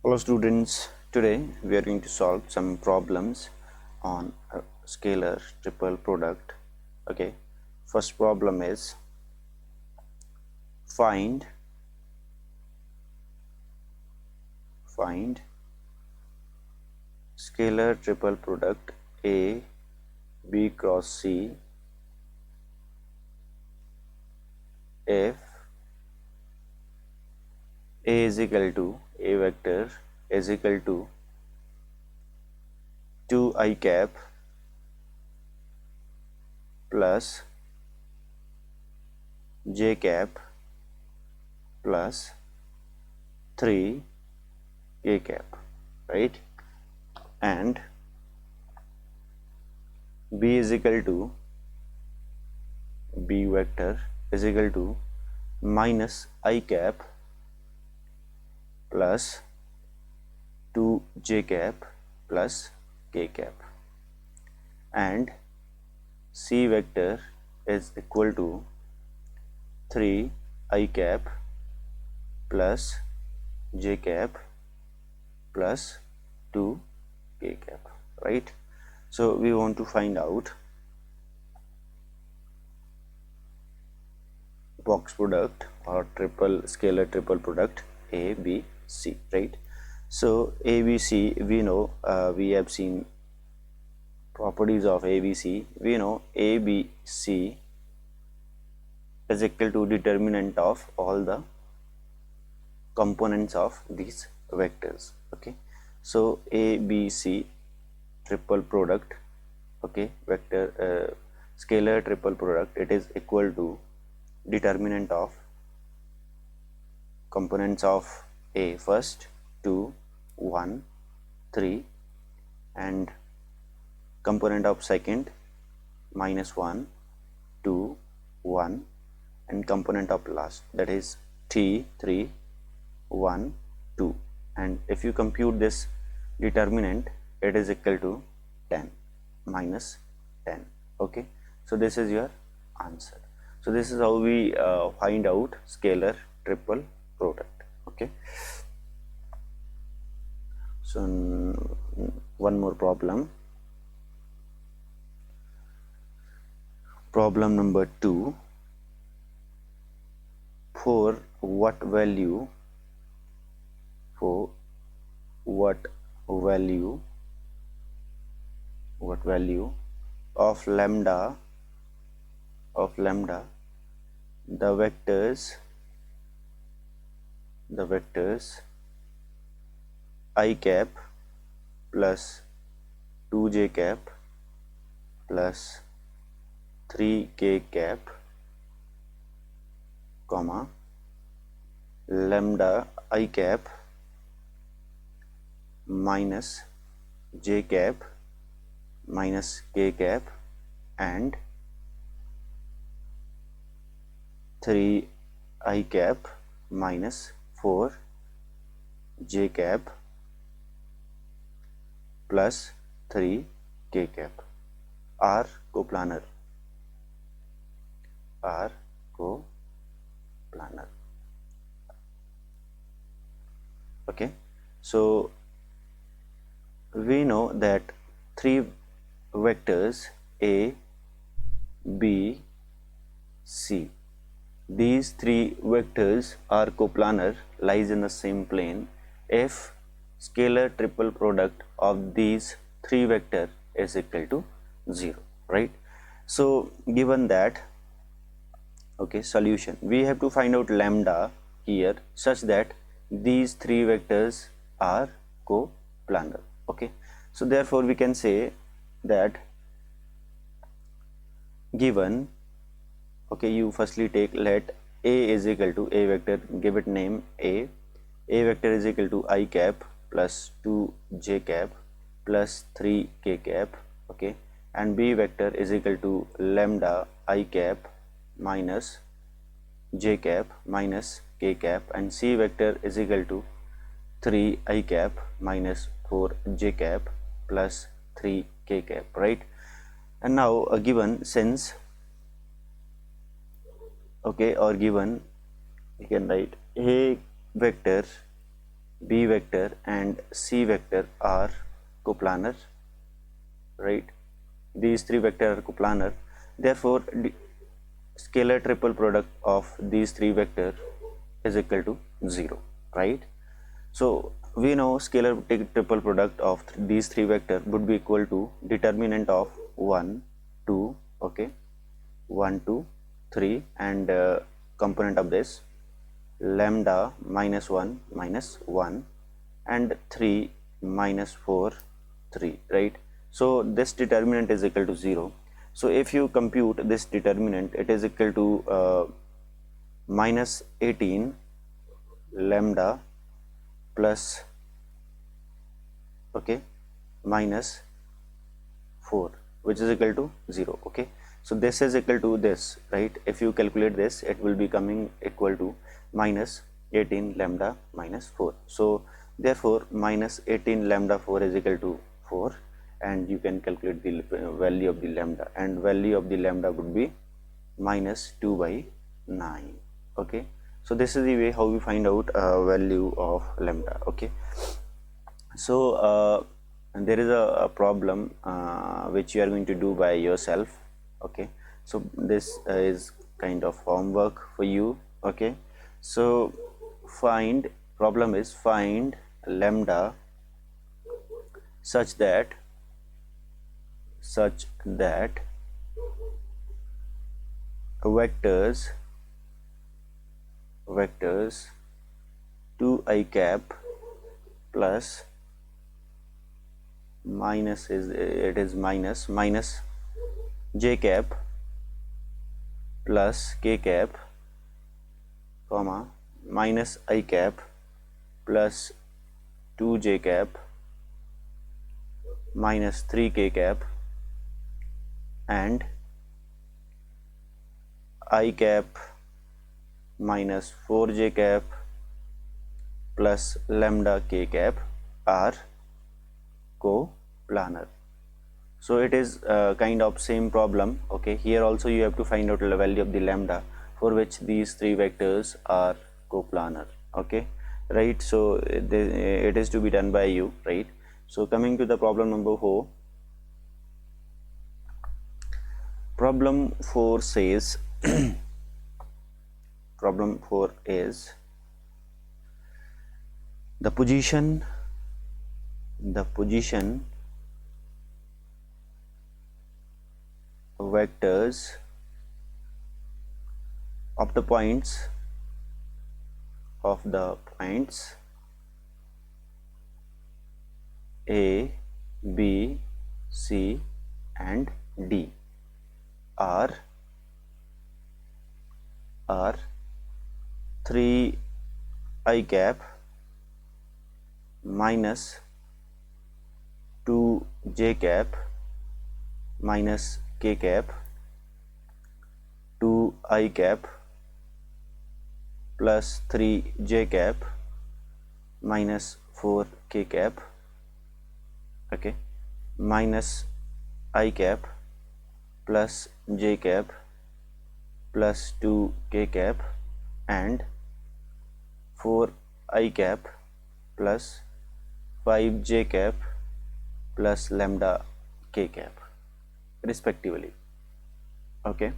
Hello students, today we are going to solve some problems on a scalar triple product. Okay, first problem is find scalar triple product A B cross C if A is equal to A vector is equal to 2 I cap plus J cap plus 3 K cap, right? And B is equal to B vector is equal to minus I cap plus 2J cap plus K cap, and C vector is equal to 3I cap plus J cap plus 2K cap, right? So we want to find out box product or scalar triple product A, B, C, right? So A, B, C, we know, we have seen properties of A, B, C. We know A, B, C is equal to determinant of all the components of these vectors. Okay, so A, B, C triple product, okay, vector scalar triple product, it is equal to determinant of components of A first 2, 1, 3, and component of second minus 1, 2, 1, and component of last, that is T 3, 1, 2, and if you compute this determinant, it is equal to 10 minus 10. Okay, so this is your answer. So this is how we find out scalar triple product. Okay, so one more problem number 2. For what value of lambda the vectors I cap plus 2J cap plus 3K cap, comma, lambda I cap minus J cap minus K cap and 3I cap minus 4J cap plus 3K cap are coplanar. Okay, so we know that three vectors A, B, C, these three vectors are coplanar, lies in the same plane if scalar triple product of these three vector is equal to 0, right? So given that, okay, solution, we have to find out lambda here such that these three vectors are coplanar. Okay, so therefore we can say that given, okay, you firstly take, let A is equal to A vector, give it name A vector is equal to I cap plus 2J cap plus 3K cap, okay, and B vector is equal to lambda I cap minus J cap minus K cap, and C vector is equal to 3I cap minus 4J cap plus 3K cap, right? And now given, since, okay, or given, you can write A vector B vector and C vector are coplanar, right? These three vectors are coplanar. Therefore, scalar triple product of these three vectors is equal to 0, right? So we know scalar triple product of these three vectors would be equal to determinant of 1, 2, okay, 1, 2, 3, and component of this lambda minus 1 minus 1 and 3 minus 4 3, right? So this determinant is equal to 0. So if you compute this determinant, it is equal to minus 18 lambda plus, okay, minus 4, which is equal to 0, okay. So this is equal to this, right? If you calculate this, it will be coming equal to minus 18 lambda minus 4. So therefore minus 18 lambda 4 is equal to 4, and you can calculate the value of the lambda, and value of the lambda would be minus 2 by 9, okay. So this is the way how we find out value of lambda, okay. So there is a problem which you are going to do by yourself, okay. So this is kind of homework for you, okay. So problem is find lambda such that vectors 2I cap plus minus minus j cap plus k cap, comma, minus I cap plus 2j cap minus 3k cap and I cap minus 4j cap plus lambda k cap are coplanar. So it is kind of same problem, okay. Here also you have to find out the value of the lambda for which these three vectors are coplanar, okay, right. So it is to be done by you, right. So coming to the problem number 4. Problem 4 says problem 4 is the position vectors of the points A, B, C and D are 3I cap minus 2j cap minus k cap, 2I cap plus 3j cap minus 4k cap, okay, minus I cap plus j cap plus 2k cap and 4I cap plus 5j cap plus lambda k cap respectively, okay.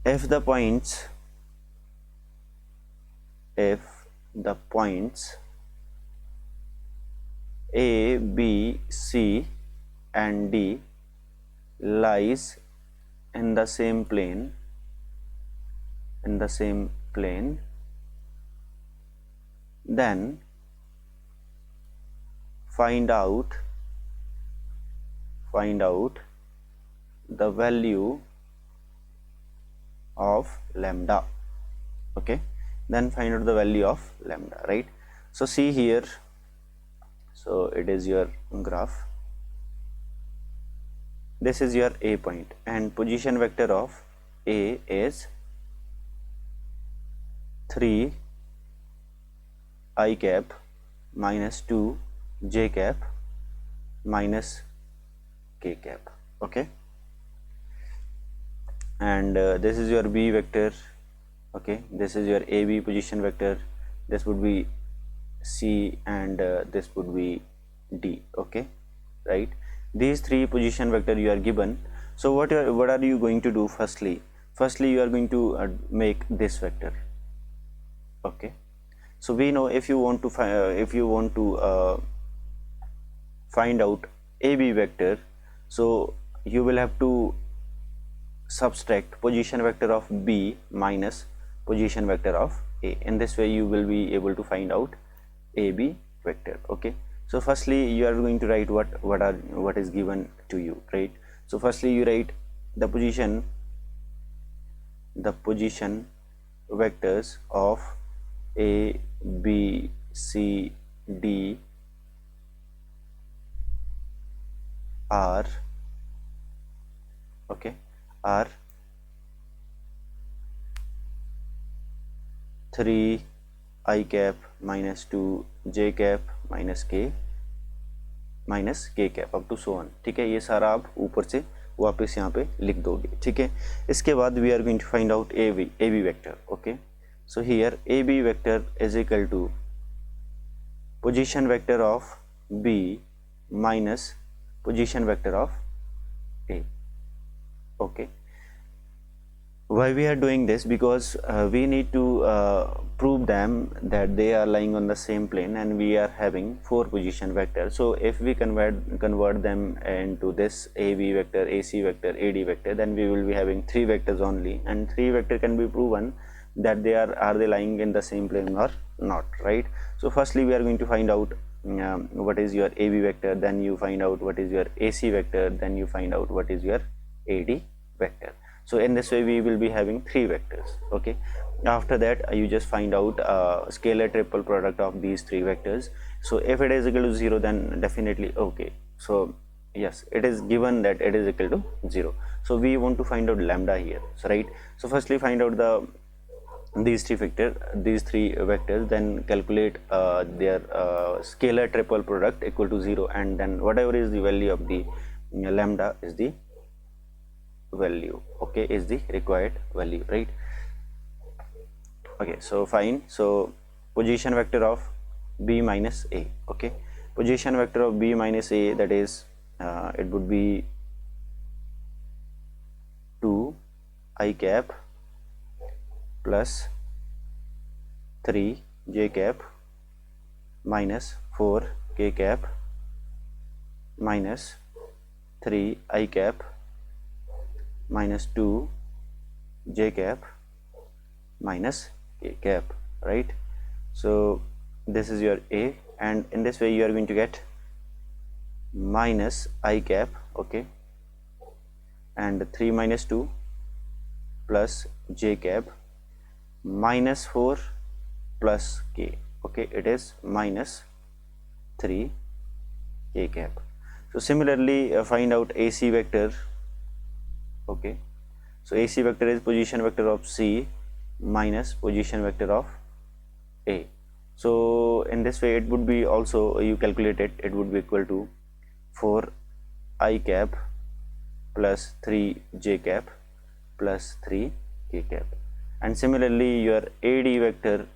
If the points A, B, C and D lies in the same plane, then find out the value of lambda, okay. Then find out the value of lambda, right. So see here, so it is your graph, this is your A point and position vector of A is 3I cap minus 2j cap minus k cap, okay. And this is your B vector, okay. This is your AB position vector, this would be C, and this would be D. Okay, right? These three position vector you are given. So what are you going to do? Firstly you are going to make this vector. Okay, so we know if you want to find out AB vector, so you will have to subtract position vector of B minus position vector of A. In this way you will be able to find out AB vector. Okay, so firstly you are going to write what is given to you, right? So firstly you write the position vectors of A, B, C, D are, okay, are 3 I cap minus 2 J cap minus K cap up to so on. ठीक है, ये सारा आप ऊपर से वापस यहाँ पे लिख दोगे. ठीक है, इसके बाद we are going to find out A B vector. Okay, so here A B vector is equal to position vector of B minus position vector of A. Okay, why we are doing this? Because we need to prove them that they are lying on the same plane, and we are having 4 position vectors. So if we convert them into this AB vector, AC vector, AD vector, then we will be having 3 vectors only, and 3 vector can be proven that they are they lying in the same plane or not, right? So firstly we are going to find out what is your AB vector, then you find out what is your AC vector, then you find out what is your AD vector. So in this way we will be having 3 vectors. Okay, after that you just find out scalar triple product of these 3 vectors. So if it is equal to 0, then definitely okay. So yes, it is given that it is equal to 0. So we want to find out lambda here. So right, so firstly find out these three vectors, then calculate their scalar triple product equal to 0, and then whatever is the value of the lambda is the value, okay, is the required value, right? Okay, so fine. So position vector of B minus A. Okay, position vector of B minus A, that is it would be 2 I cap plus 3 J cap minus 4 K cap minus 3 I cap minus 2 J cap minus K cap, right? So this is your A, and in this way you are going to get minus I cap, okay, and 3 minus 2 plus J cap minus 4 plus K, okay, it is minus 3 K cap. So similarly find out AC vector. Okay, so AC vector is position vector of C minus position vector of A. So in this way it would be also, you calculate it would be equal to 4 I cap plus 3 J cap plus 3 K cap, and similarly your AD vector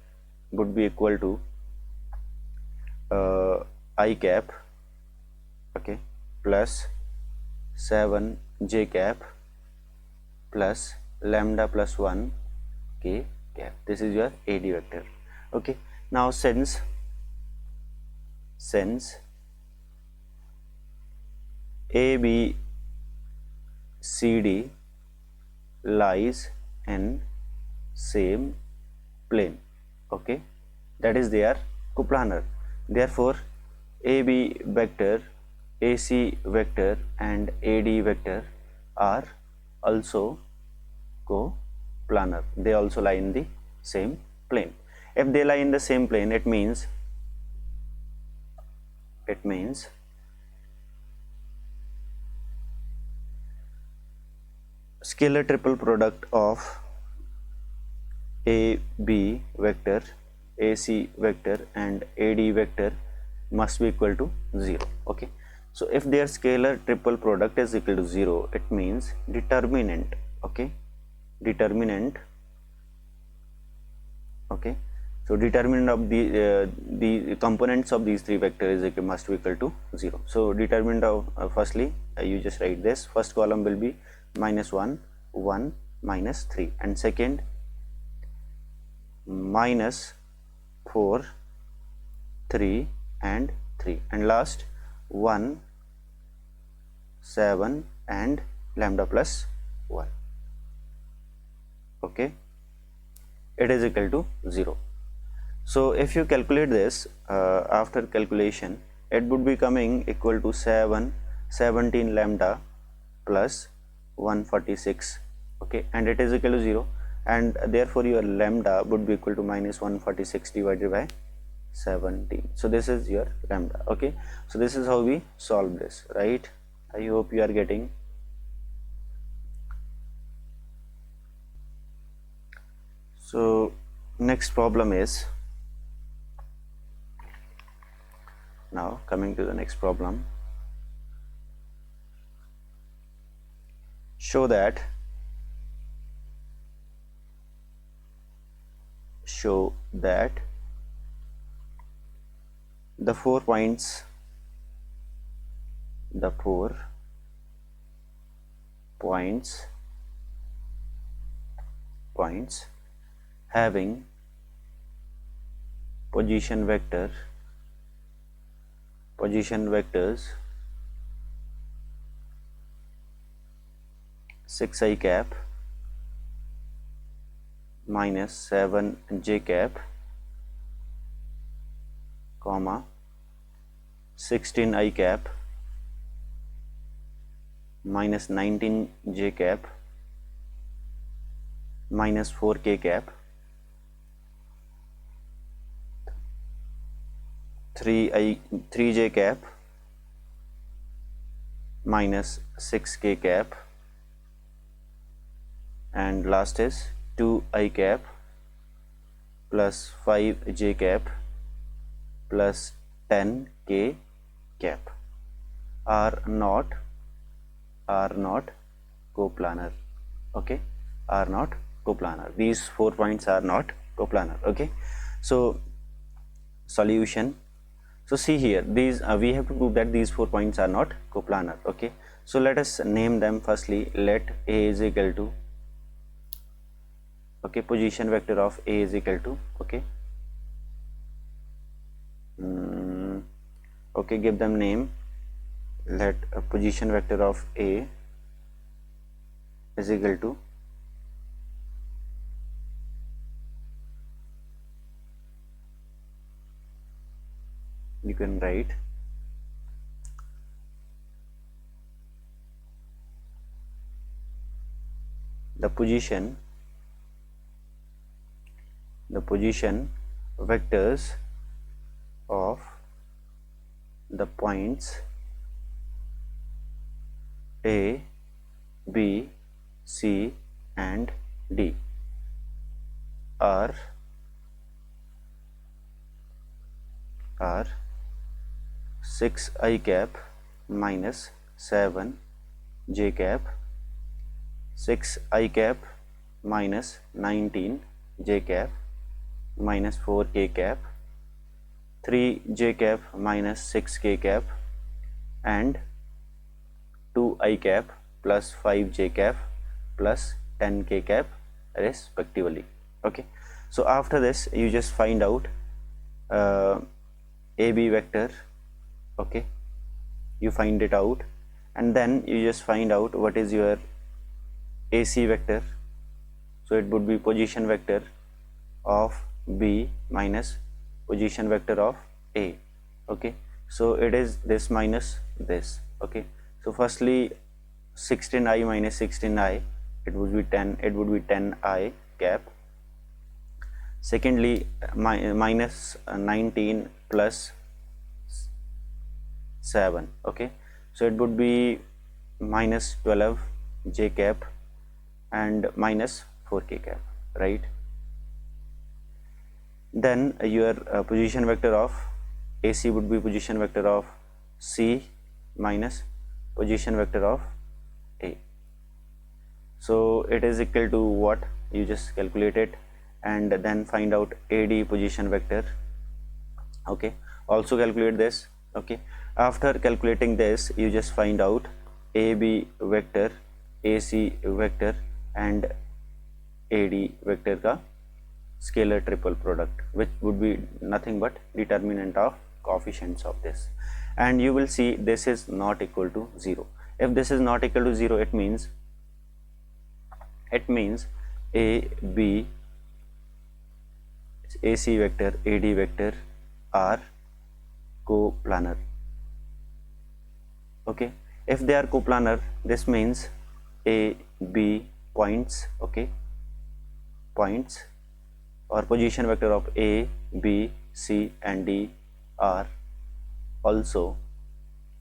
would be equal to I cap, okay, plus 7 J cap plus lambda plus 1 K cap. This is your AD vector. Okay, now since ABCD lies in same plane, okay, that is they are coplanar, therefore AB vector, AC vector and AD vector are also coplanar. They also lie in the same plane. If they lie in the same plane, it means scalar triple product of AB vector, AC vector and AD vector must be equal to 0. Okay, so if their scalar triple product is equal to 0, it means determinant, okay, So determinant of the components of these three vectors must be equal to 0. So determinant of firstly you just write this. First column will be -1, 1, -3, and second -4, 3, and 3, and last 1, 7, and lambda plus 1. Okay, it is equal to 0. So if you calculate this, after calculation it would be coming equal to 17 lambda plus 146. Okay, and it is equal to 0, and therefore your lambda would be equal to -146 divided by 17. So this is your lambda. Okay, so this is how we solve this, right? I hope you are getting. So next problem is, now coming to the next problem, show that the 4 points having position vectors 6i cap -7j cap, 16i cap -19j cap -4k cap, 3j cap -6k cap, and last is 2i cap plus 5j cap plus 10k cap are not coplanar. Okay, are not coplanar. These 4 points are not coplanar. Okay, so solution. So see here, these we have to prove that these 4 points are not coplanar. Okay, so let us name them. Firstly, let A is equal to, okay, position vector of A is equal to, okay, okay, give them name. Let a position vector of A is equal to, you can write the position vectors of the points A, B, C, and D are 6i cap minus 7j cap, 6i cap minus 19j cap minus 4k cap, 3j cap minus 6k cap, and 2i cap plus 5j cap plus 10k cap respectively. Okay, so after this you just find out AB vector. Okay, you find it out, and then you just find out what is your AC vector. So it would be position vector of B minus position vector of A. Okay, so it is this minus this. Okay, so firstly 16i minus 16i, it would be 10, it would be 10i cap. Secondly, minus 19 plus 7. Okay, so it would be minus 12j cap and minus 4k cap, right? Then your position vector of AC would be position vector of C minus position vector of A. So it is equal to what? You just calculate it, and then find out AD position vector. Okay, also calculate this. Okay, after calculating this, you just find out AB vector, AC vector and AD vector का scalar triple product, which would be nothing but determinant of coefficients of this, and you will see this is not equal to 0. If this is not equal to 0, it means A, B, AC vector, AD vector are coplanar. Okay, if they are coplanar, this means A, B points, okay, points or position vector of A, B, C and D are also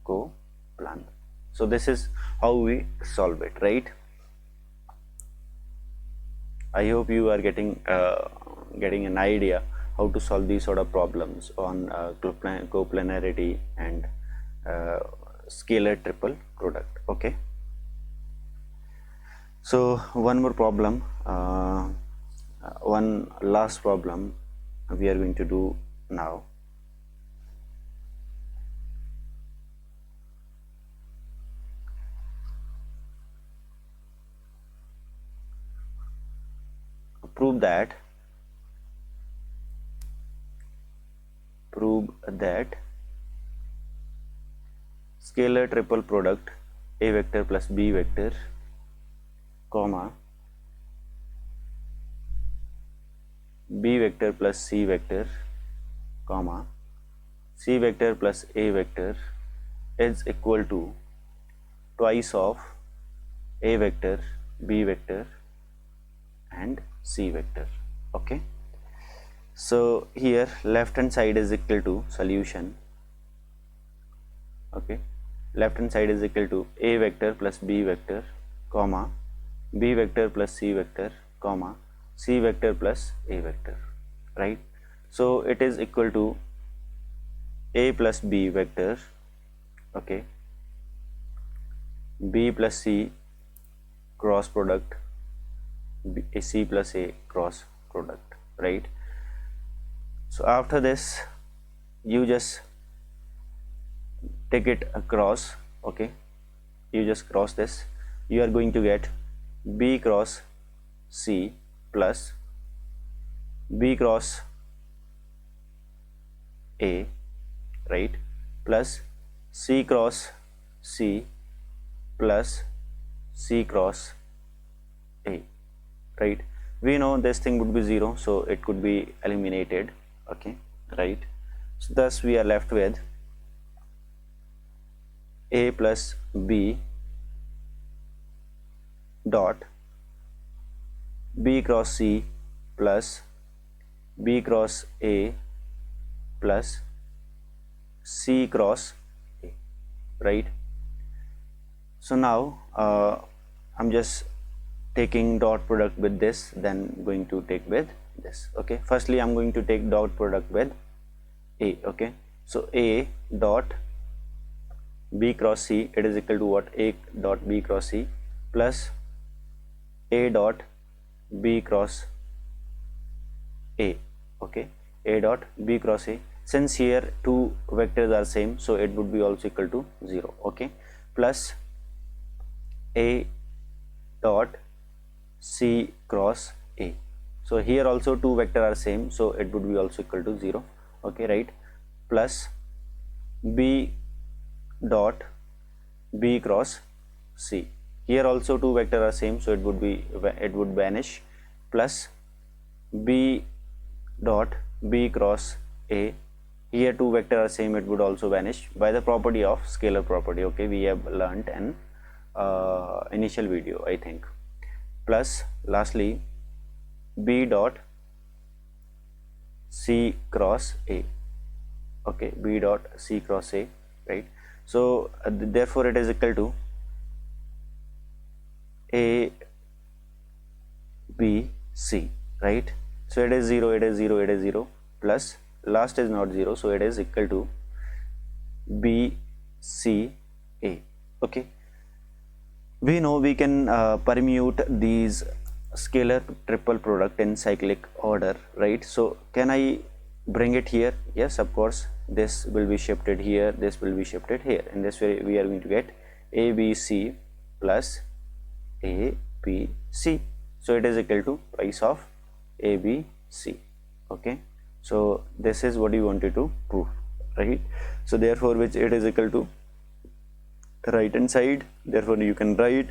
coplanar. So this is how we solve it, right? I hope you are getting an idea how to solve these sort of problems on coplanarity and scalar triple product. Okay, so one more problem, one last problem we are going to do now. Prove that scalar triple product A vector plus B vector, comma, B vector plus C vector, comma, C vector plus A vector is equal to twice of A vector, B vector and C vector. Okay, so here left hand side is equal to solution. Okay, left hand side is equal to A vector plus B vector, comma, B vector plus C vector, comma, C vector plus A vector, right? So it is equal to A plus B vector, okay, B plus C cross product, C plus A cross product, right? So after this, you just take it across. Okay, you just cross this, you are going to get B cross C plus B cross A, right, plus C cross C plus C cross A, right? We know this thing would be 0, so it could be eliminated. Okay, right? So thus we are left with A plus B dot B cross C plus B cross A plus C cross A, right? So now I'm just taking dot product with this, then going to take with this. Okay, firstly I'm going to take dot product with A. Okay, so A dot B cross C, it is equal to what? A dot B cross C plus A dot B cross A. Okay, A dot B cross A, since here two vectors are same, so it would be also equal to 0. Okay, plus A dot C cross A, so here also two vectors are same, so it would be also equal to 0. Okay, right, plus B dot B cross C, here also two vectors are same, so it would vanish, plus B dot B cross A, here two vectors are same, it would also vanish by the property of scalar property. Okay, we have learnt in initial video, I think. Plus lastly B dot C cross A. Okay, B dot C cross A, right? So therefore it is equal to A B C, right? So it is 0, it is 0, it is 0, plus last is not 0, so it is equal to B C A. Okay, we know we can permute these scalar triple product in cyclic order, right? So can I bring it here? Yes, of course. This will be shifted here, this will be shifted here. In this way we are going to get ABC plus ABC. So it is equal to price of ABC. Okay, so this is what you wanted to prove, right? So therefore which it is equal to right hand side, therefore you can write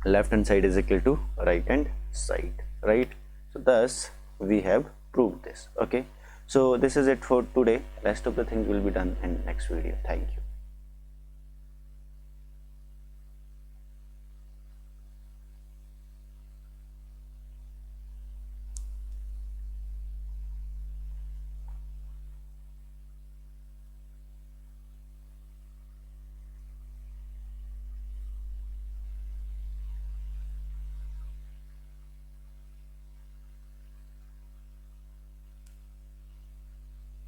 left hand side is equal to right hand side, right? So thus we have proved this. Okay, so this is it for today. Rest of the things will be done in next video. Thank you.